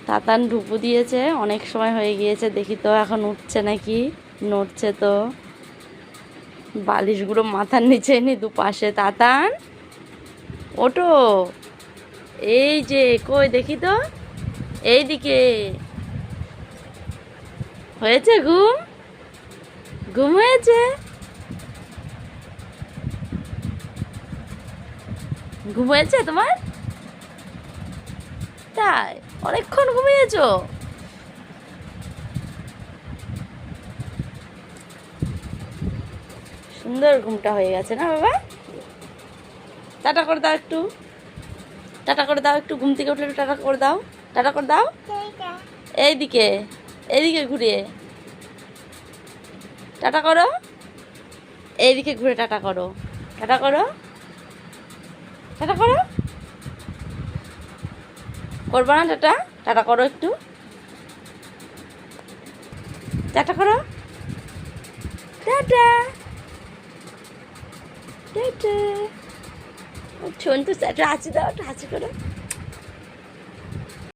তাতান ডুবু দিয়েছে, অনেক সময় হয়ে গিয়েছে। দেখি তো এখন উঠছে নাকি। নড়ছে তো, বালিশগুলো মাথার নিচে নি দুপাশে। তাতান ওঠো, এই যে কই দেখি তো, এইদিকে। হয়েছে ঘুম? ঘুম হয়েছে? ঘুম হয়েছে তোমার? তাই? অনেকক্ষণ ঘুমিয়েছো? সুন্দর ঘুমটা হয়ে গেছে না বাবা? টাটা করে দাও একটু, টাটা করে দাও একটু। ঘুম থেকে উঠলে একটু টাটা করে দাও, টাটা করে দাও। এইদিকে, এইদিকে ঘুরিয়ে টাটা করো। এইদিকে ঘুরে টাটা করো, টাটা করো, টাটা করো। করবো না টাটা? টাটা করো একটু, টাটা করো, টাটা টাটা। শোন তো, একটা হাসি দাও, একটা হাসি করো।